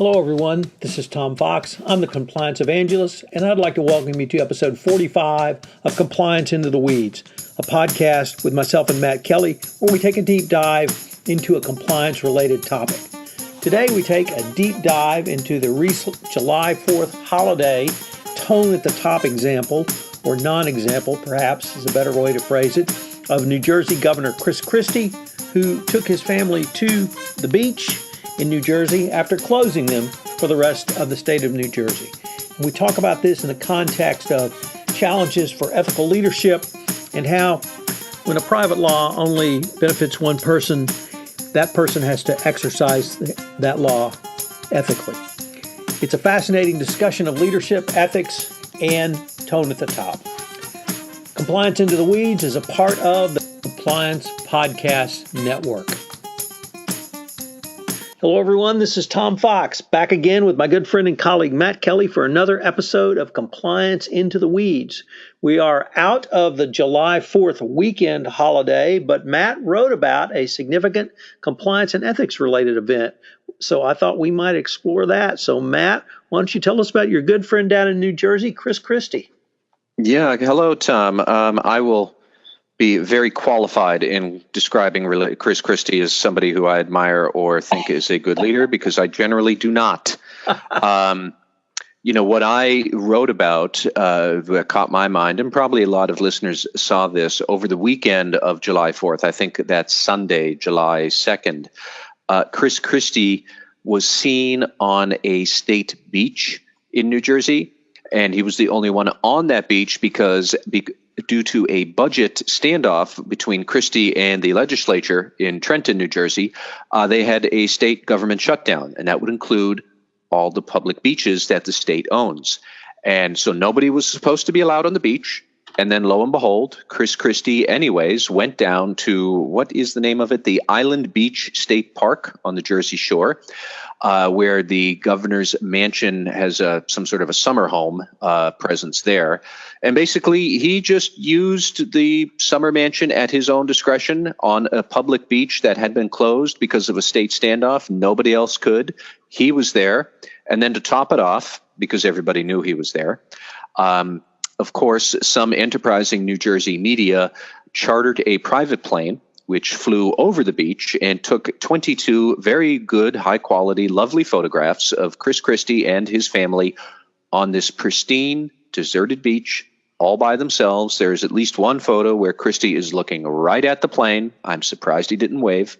Hello, everyone. This is Tom Fox. I'm the Compliance Evangelist, and I'd like to welcome you to episode 45 of Compliance Into the Weeds, a podcast with myself and Matt Kelly, where we take a deep dive into a compliance-related topic. Today, we take a deep dive into the recent July 4th holiday tone at the top example, or non-example, perhaps is a better way to phrase it, of New Jersey Governor Chris Christie, who took his family to the beach in New Jersey after closing them for the rest of the state of New Jersey. And we talk about this in the context of challenges for ethical leadership and how when a private law only benefits one person, that person has to exercise that law ethically. It's a fascinating discussion of leadership, ethics, and tone at the top. Compliance Into the Weeds is a part of the Compliance Podcast Network. Hello, everyone. This is Tom Fox, back again with my good friend and colleague Matt Kelly for another episode of Compliance Into the Weeds. We are out of the July 4th weekend holiday, but Matt wrote about a significant compliance and ethics related event. So I thought we might explore that. So Matt, why don't you tell us about your good friend down in New Jersey, Chris Christie? Yeah. Hello, Tom. I will be very qualified in describing Chris Christie as somebody who I admire or think is a good leader, because I generally do not. What I wrote about that caught my mind, and probably a lot of listeners saw this over the weekend of July 4th. I think that's Sunday, July 2nd. Chris Christie was seen on a state beach in New Jersey, and he was the only one on that beach because due to a budget standoff between Christie and the legislature in Trenton, New Jersey, they had a state government shutdown, and that would include all the public beaches that the state owns. And so nobody was supposed to be allowed on the beach. And then lo and behold, Chris Christie anyways went down to, what is the name of it? The Island Beach State Park on the Jersey Shore, where the governor's mansion has some sort of a summer home presence there. And basically, he just used the summer mansion at his own discretion on a public beach that had been closed because of a state standoff. Nobody else could. He was there. And then to top it off, because everybody knew he was there, of course, some enterprising New Jersey media chartered a private plane which flew over the beach and took 22 very good, high-quality, lovely photographs of Chris Christie and his family on this pristine, deserted beach all by themselves. There's at least one photo where Christie is looking right at the plane. I'm surprised he didn't wave.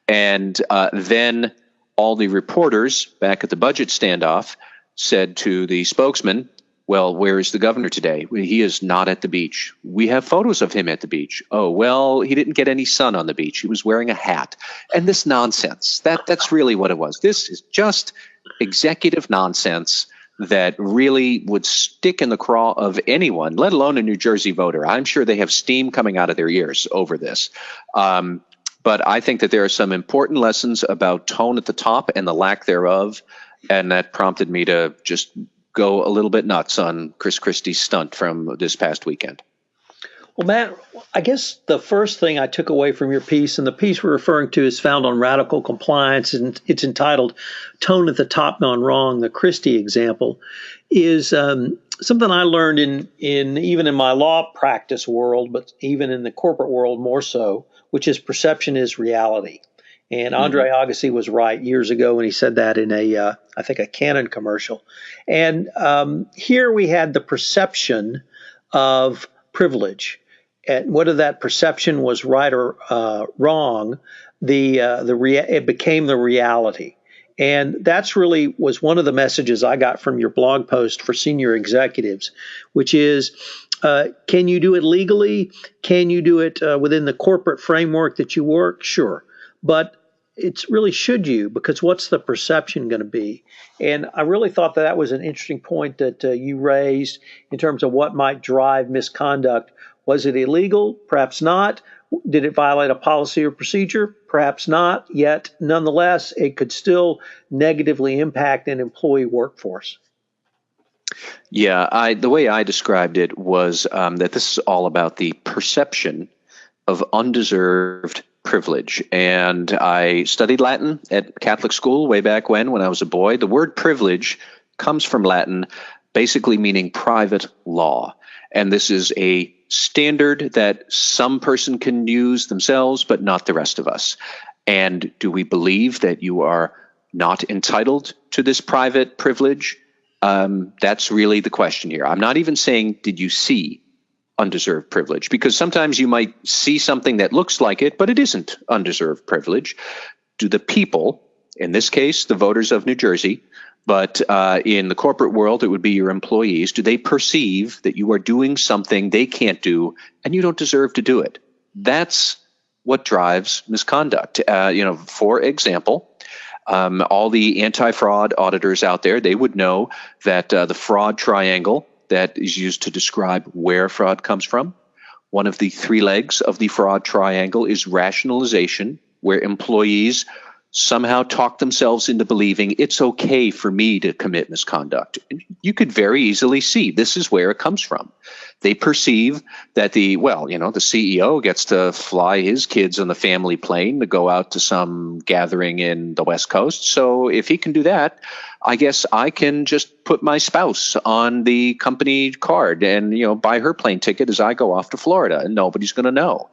And then all the reporters back at the budget standoff said to the spokesman, "Well, where is the governor today? He is not at the beach. We have photos of him at the beach. Oh, well, he didn't get any sun on the beach. He was wearing a hat." And this nonsense, that's really what it was. This is just executive nonsense that really would stick in the craw of anyone, let alone a New Jersey voter. I'm sure they have steam coming out of their ears over this. But I think that there are some important lessons about tone at the top and the lack thereof, and that prompted me to just go a little bit nuts on Chris Christie's stunt from this past weekend. Well, Matt, I guess the first thing I took away from your piece, and the piece we're referring to is found on Radical Compliance, and it's entitled Tone at the Top Gone Wrong, the Christie example, is something I learned in even in my law practice world, but even in the corporate world more so, which is perception is reality. And Andre Agassi was right years ago when he said that in I think a Canon commercial. And here we had the perception of privilege. And whether that perception was right or wrong, it became the reality. And that's really was one of the messages I got from your blog post for senior executives, which is, can you do it legally? Can you do it within the corporate framework that you work? Sure. But it's really should you, because what's the perception going to be? And I really thought that was an interesting point that you raised in terms of what might drive misconduct. Was it illegal? Perhaps not. Did it violate a policy or procedure? Perhaps not. Yet, nonetheless, it could still negatively impact an employee workforce. Yeah, the way I described it was that this is all about the perception of undeserved privilege. And I studied Latin at Catholic school way back when I was a boy. The word privilege comes from Latin, basically meaning private law. And this is a standard that some person can use themselves, but not the rest of us. And do we believe that you are not entitled to this private privilege? That's really the question here. I'm not even saying, did you see undeserved privilege? Because sometimes you might see something that looks like it, but it isn't undeserved privilege. Do the people, in this case, the voters of New Jersey, but in the corporate world, it would be your employees, do they perceive that you are doing something they can't do and you don't deserve to do it? That's what drives misconduct. For example, all the anti-fraud auditors out there, they would know that the fraud triangle that is used to describe where fraud comes from, one of the three legs of the fraud triangle is rationalization, where employees somehow talk themselves into believing it's okay for me to commit misconduct. You could very easily see this is where it comes from. They perceive that the CEO gets to fly his kids on the family plane to go out to some gathering in the West Coast. So if he can do that, I guess I can just put my spouse on the company card and, buy her plane ticket as I go off to Florida, and nobody's going to know.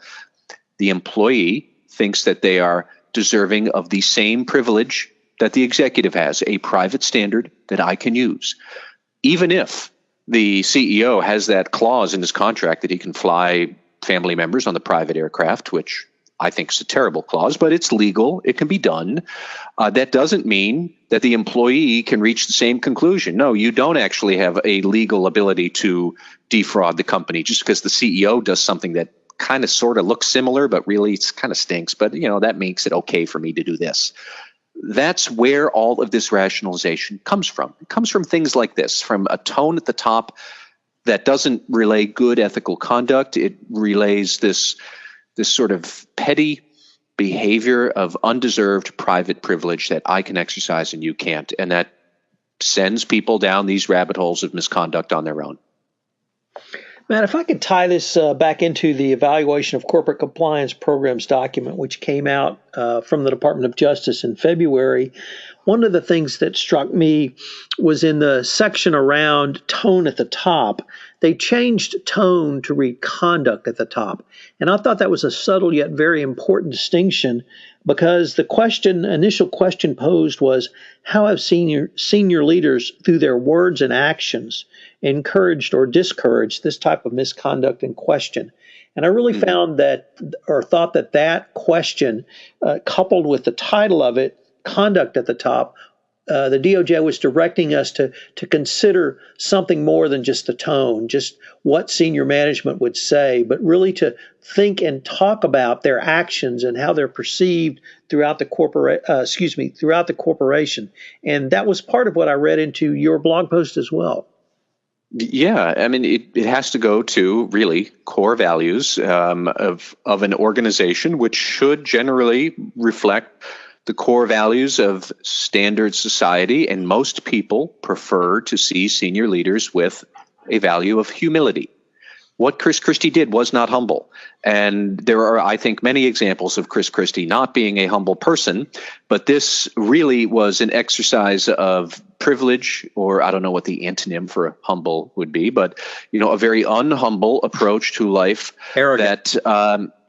The employee thinks that they are deserving of the same privilege that the executive has, a private standard that I can use. Even if the CEO has that clause in his contract that he can fly family members on the private aircraft, which I think is a terrible clause, but it's legal. It can be done. That doesn't mean that the employee can reach the same conclusion. No, you don't actually have a legal ability to defraud the company just because the CEO does something that kind of sort of looks similar, but really it's kind of stinks. But, that makes it okay for me to do this. That's where all of this rationalization comes from. It comes from things like this, from a tone at the top that doesn't relay good ethical conduct. It relays this sort of petty behavior of undeserved private privilege that I can exercise and you can't. And that sends people down these rabbit holes of misconduct on their own. Matt, if I could tie this back into the Evaluation of Corporate Compliance Programs document, which came out from the Department of Justice in February, one of the things that struck me was in the section around tone at the top, they changed tone to read conduct at the top. And I thought that was a subtle yet very important distinction because the initial question posed was, how have senior leaders, through their words and actions, encouraged or discouraged this type of misconduct in question? And I really found thought that question, coupled with the title of it, conduct at the top, the DOJ was directing us to consider something more than just the tone, just what senior management would say, but really to think and talk about their actions and how they're perceived throughout the corporation. And that was part of what I read into your blog post as well. Yeah, I mean, it has to go to really core values of an organization, which should generally reflect the core values of standard society. And most people prefer to see senior leaders with a value of humility. What Chris Christie did was not humble. And there are, I think, many examples of Chris Christie not being a humble person, but this really was an exercise of privilege, or I don't know what the antonym for humble would be, but, a very unhumble approach to life. Arrogant.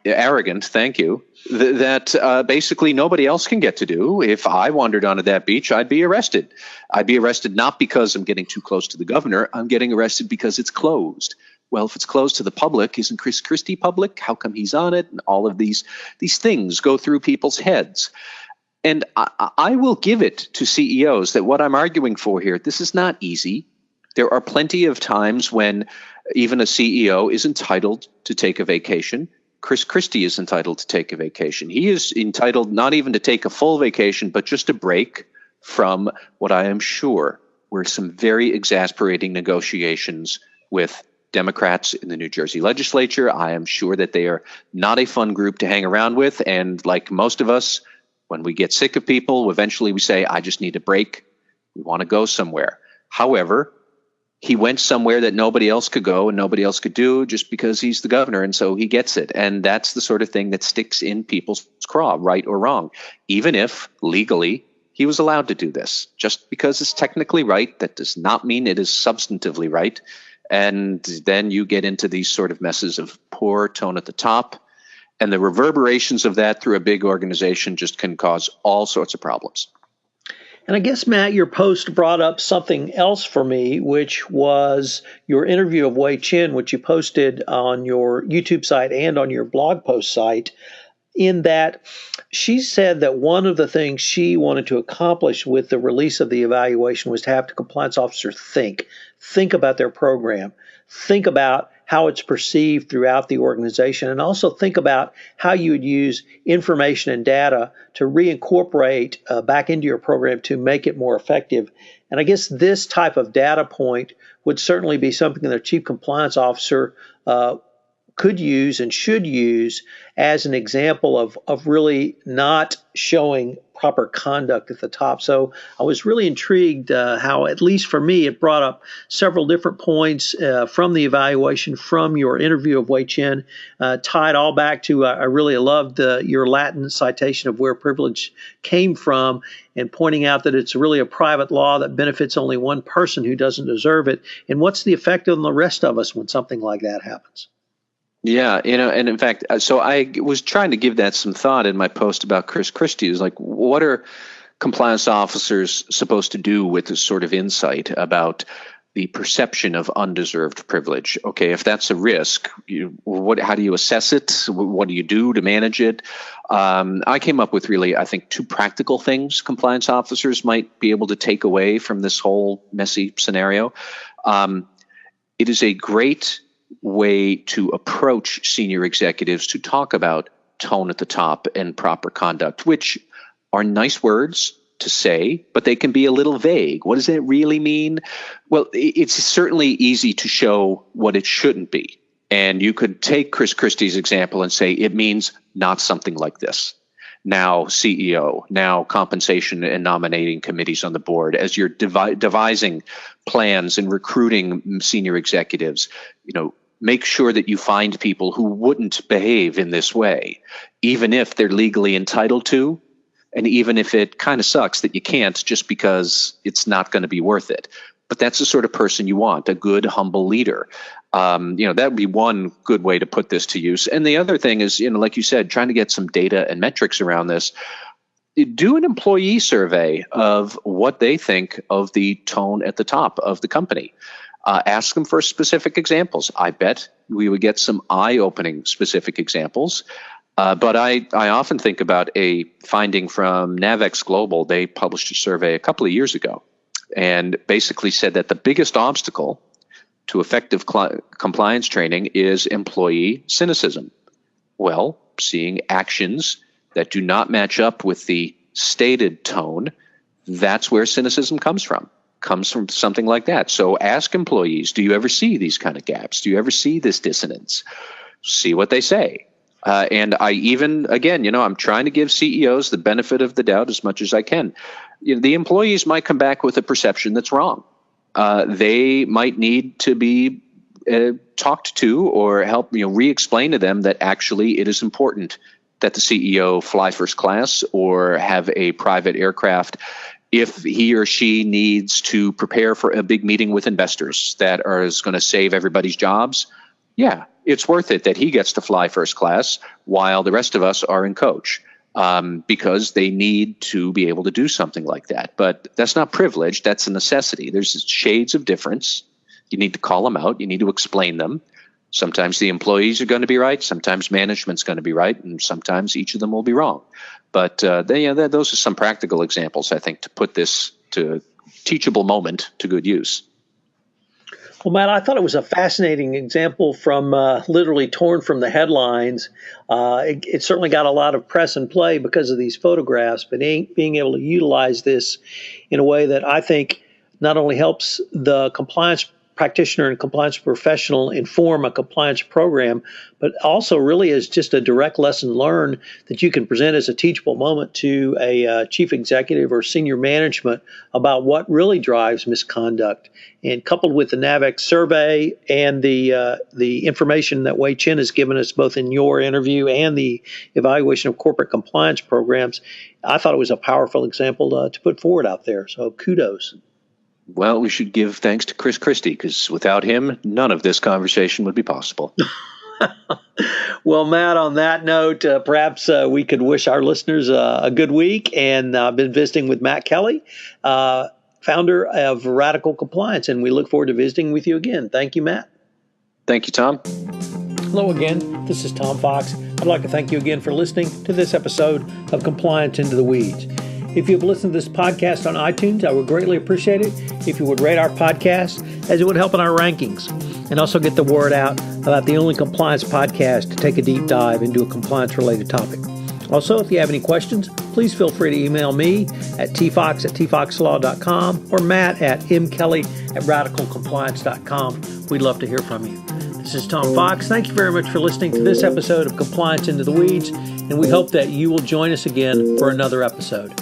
Arrogant, thank you. That basically nobody else can get to do. If I wandered onto that beach, I'd be arrested. I'd be arrested not because I'm getting too close to the governor. I'm getting arrested because it's closed. Well, if it's closed to the public, isn't Chris Christie public? How come he's on it? And all of these things go through people's heads. And I will give it to CEOs that what I'm arguing for here, this is not easy. There are plenty of times when even a CEO is entitled to take a vacation. Chris Christie is entitled to take a vacation. He is entitled not even to take a full vacation, but just a break from what I am sure were some very exasperating negotiations with Democrats in the New Jersey legislature. I am sure that they are not a fun group to hang around with. And like most of us, when we get sick of people, eventually we say, I just need a break. We want to go somewhere. However, He went somewhere that nobody else could go and nobody else could do just because he's the governor, and so he gets it. And that's the sort of thing that sticks in people's craw, right or wrong, even if legally he was allowed to do this. Just because it's technically right, that does not mean it is substantively right. And then you get into these sort of messes of poor tone at the top, and the reverberations of that through a big organization just can cause all sorts of problems. And I guess, Matt, your post brought up something else for me, which was your interview of Wei Chin, which you posted on your YouTube site and on your blog post site, in that she said that one of the things she wanted to accomplish with the release of the evaluation was to have the compliance officer think about their program, think about how it's perceived throughout the organization, and also think about how you would use information and data to reincorporate back into your program to make it more effective. And I guess this type of data point would certainly be something that a chief compliance officer could use and should use as an example of really not showing proper conduct at the top. So I was really intrigued how, at least for me, it brought up several different points from the evaluation, from your interview of Wei Chin, tied all back to, I really loved your Latin citation of where privilege came from, and pointing out that it's really a private law that benefits only one person who doesn't deserve it. And what's the effect on the rest of us when something like that happens? Yeah, and in fact, so I was trying to give that some thought in my post about Chris Christie. It was like, what are compliance officers supposed to do with this sort of insight about the perception of undeserved privilege? Okay, if that's a risk, how do you assess it? What do you do to manage it? I came up with really, I think, two practical things compliance officers might be able to take away from this whole messy scenario. It is a great way to approach senior executives to talk about tone at the top and proper conduct, which are nice words to say, but they can be a little vague. What does it really mean? Well, it's certainly easy to show what it shouldn't be. And you could take Chris Christie's example and say it means not something like this. Now CEO, now compensation and nominating committees on the board, as you're devising plans and recruiting senior executives, make sure that you find people who wouldn't behave in this way, even if they're legally entitled to, and even if it kind of sucks that you can't just because it's not going to be worth it. But that's the sort of person you want, a good, humble leader. That would be one good way to put this to use. And the other thing is, like you said, trying to get some data and metrics around this. Do an employee survey of what they think of the tone at the top of the company. Ask them for specific examples. I bet we would get some eye-opening specific examples. But I often think about a finding from Navex Global. They published a survey a couple of years ago and basically said that the biggest obstacle to effective compliance training is employee cynicism. Well, seeing actions that do not match up with the stated tone, that's where cynicism comes from something like that. So ask employees, do you ever see these kind of gaps? Do you ever see this dissonance? See what they say. And I even, again, I'm trying to give CEOs the benefit of the doubt as much as I can. The employees might come back with a perception that's wrong. They might need to be talked to or help, re-explain to them that actually it is important that the CEO fly first class or have a private aircraft if he or she needs to prepare for a big meeting with investors that is going to save everybody's jobs. Yeah, it's worth it that he gets to fly first class while the rest of us are in coach, because they need to be able to do something like that. But that's not privilege. That's a necessity. There's shades of difference. You need to call them out. You need to explain them. Sometimes the employees are going to be right. Sometimes management's going to be right. And sometimes each of them will be wrong. But those are some practical examples, I think, to put this to teachable moment to good use. Well, Matt, I thought it was a fascinating example from literally torn from the headlines. It certainly got a lot of press and play because of these photographs, but being able to utilize this in a way that I think not only helps the compliance practitioner and compliance professional inform a compliance program, but also really is just a direct lesson learned that you can present as a teachable moment to a chief executive or senior management about what really drives misconduct. And coupled with the NAVEX survey and the information that Wei Chen has given us both in your interview and the evaluation of corporate compliance programs, I thought it was a powerful example to put forward out there. So kudos. Well, we should give thanks to Chris Christie, because without him, none of this conversation would be possible. Well, Matt, on that note, perhaps we could wish our listeners a good week. And I've been visiting with Matt Kelly, founder of Radical Compliance, and we look forward to visiting with you again. Thank you, Matt. Thank you, Tom. Hello again. This is Tom Fox. I'd like to thank you again for listening to this episode of Compliance Into the Weeds. If you've listened to this podcast on iTunes, I would greatly appreciate it if you would rate our podcast, as it would help in our rankings, and also get the word out about the only compliance podcast to take a deep dive into a compliance-related topic. Also, if you have any questions, please feel free to email me at tfox@tfoxlaw.com or Matt at mkelly@radicalcompliance.com. We'd love to hear from you. This is Tom Fox. Thank you very much for listening to this episode of Compliance Into the Weeds, and we hope that you will join us again for another episode.